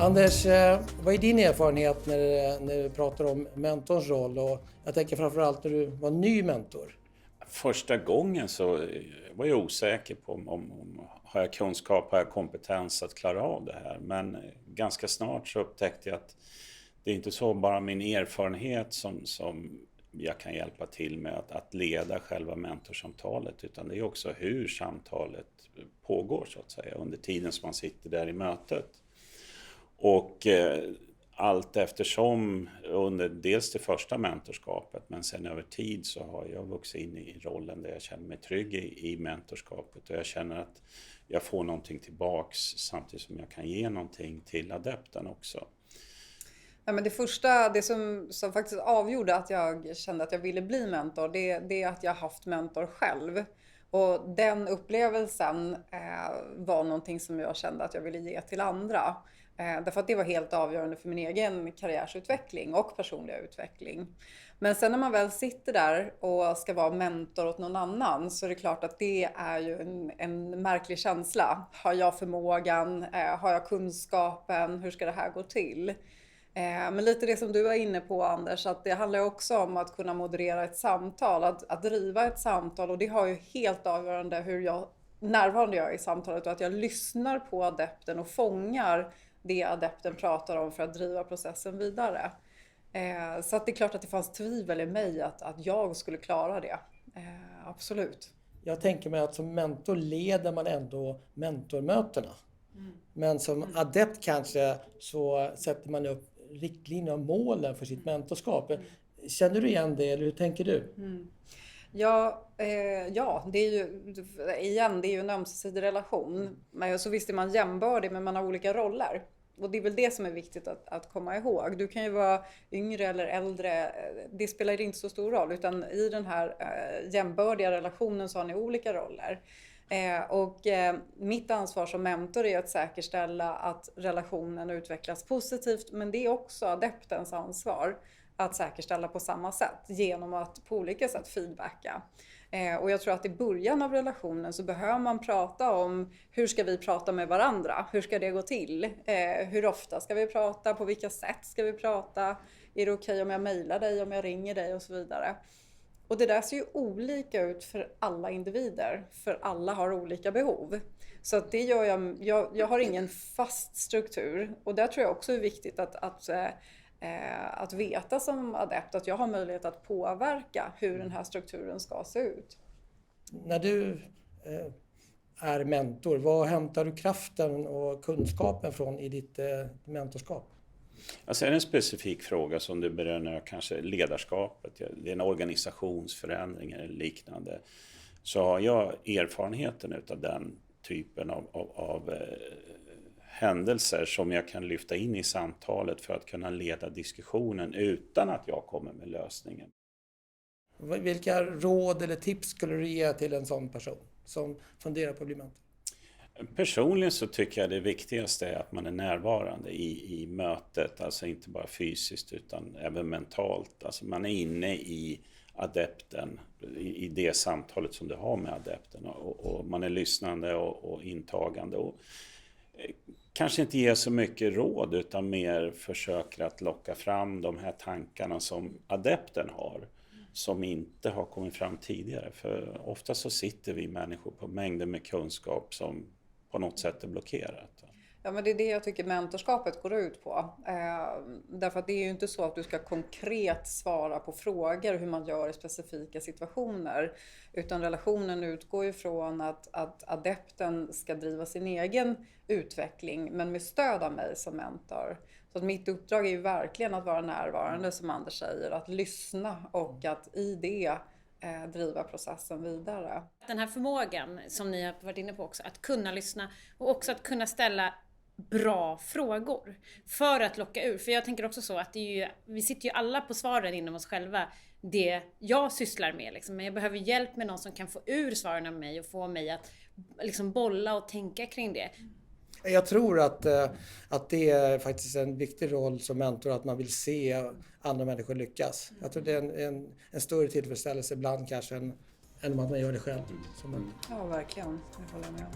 Anders, vad är din erfarenhet när du pratar om mentorns roll? Och jag tänker framförallt när du var ny mentor. Första gången så var jag osäker på om har jag kunskap, har jag kompetens att klara av det här. Men ganska snart så upptäckte jag att det är inte så bara min erfarenhet som jag kan hjälpa till med att leda själva mentorsamtalet, utan det är också hur samtalet pågår så att säga under tiden som man sitter där i mötet. Och allt eftersom under dels det första mentorskapet, men sen över tid så har jag vuxit in i rollen där jag känner mig trygg i mentorskapet, och jag känner att jag får någonting tillbaks samtidigt som jag kan ge någonting till adepten också. Ja, men det som faktiskt avgjorde att jag kände att jag ville bli mentor, det är att jag haft mentor själv. Och den upplevelsen var någonting som jag kände att jag ville ge till andra. Därför att det var helt avgörande för min egen karriärsutveckling och personliga utveckling. Men sen när man väl sitter där och ska vara mentor åt någon annan, så är det klart att det är ju en märklig känsla. Har jag förmågan? Har jag kunskapen? Hur ska det här gå till? Men lite det som du var inne på, Anders, att det handlar också om att kunna moderera ett samtal, att driva ett samtal, och det har ju helt avgörande hur närvarande jag är i samtalet och att jag lyssnar på adepten och fångar det adepten pratar om för att driva processen vidare. Så att det är klart att det fanns tvivel i mig att jag skulle klara det. Absolut. Jag tänker mig att som mentor leder man ändå mentormötena. Men som adept kanske så sätter man upp riktlinjer och målen för sitt mentorskap. Känner du igen det, eller hur tänker du? Ja, det är ju en ömsesidig relation. Men så visst är man jämbördig, men man har olika roller. Och det är väl det som är viktigt att komma ihåg. Du kan ju vara yngre eller äldre, det spelar inte så stor roll. Utan i den här jämbördiga relationen så har ni olika roller. Mitt ansvar som mentor är att säkerställa att relationen utvecklas positivt, men det är också adeptens ansvar att säkerställa på samma sätt genom att på olika sätt feedbacka. Och jag tror att i början av relationen så behöver man prata om hur ska vi prata med varandra? Hur ska det gå till? Hur ofta ska vi prata? På vilka sätt ska vi prata? Är det okej om jag mejlar dig, om jag ringer dig och så vidare? Och det där ser ju olika ut för alla individer, för alla har olika behov. Så att det gör jag har ingen fast struktur, och där tror jag också är viktigt att veta som adept att jag har möjlighet att påverka hur den här strukturen ska se ut. När du är mentor, vad hämtar du kraften och kunskapen från i ditt mentorskap? Alltså är det en specifik fråga som du berör, kanske ledarskapet, det är en organisationsförändring eller liknande, så har jag erfarenheten av den typen av händelser som jag kan lyfta in i samtalet för att kunna leda diskussionen utan att jag kommer med lösningen. Vilka råd eller tips skulle du ge till en sån person som funderar på att bli mentor? Personligen så tycker jag det viktigaste är att man är närvarande i mötet, alltså inte bara fysiskt utan även mentalt. Alltså man är inne i adepten, i det samtalet som du har med adepten, och man är lyssnande och intagande, och kanske inte ger så mycket råd utan mer försöker att locka fram de här tankarna som adepten har, som inte har kommit fram tidigare. För ofta så sitter vi människor på mängder med kunskap som på något sätt är blockerat. Ja, men det är det jag tycker mentorskapet går ut på. Därför att det är ju inte så att du ska konkret svara på frågor hur man gör i specifika situationer. Utan relationen utgår ifrån att adepten ska driva sin egen utveckling, men med stöd av mig som mentor. Så att mitt uppdrag är ju verkligen att vara närvarande, som Anders säger, att lyssna och att i det driva processen vidare. Den här förmågan som ni har varit inne på också, att kunna lyssna och också att kunna ställa bra frågor för att locka ur. För jag tänker också så att vi sitter ju alla på svaren inom oss själva, det jag sysslar med liksom. Men jag behöver hjälp med någon som kan få ur svaren av mig och få mig att liksom bolla och tänka kring det. Jag tror att det är faktiskt en viktig roll som mentor, att man vill se andra människor lyckas. Jag tror det är en större tillfredsställelse ibland kanske än att man gör det själv som mentor. Ja, verkligen. Jag håller med om.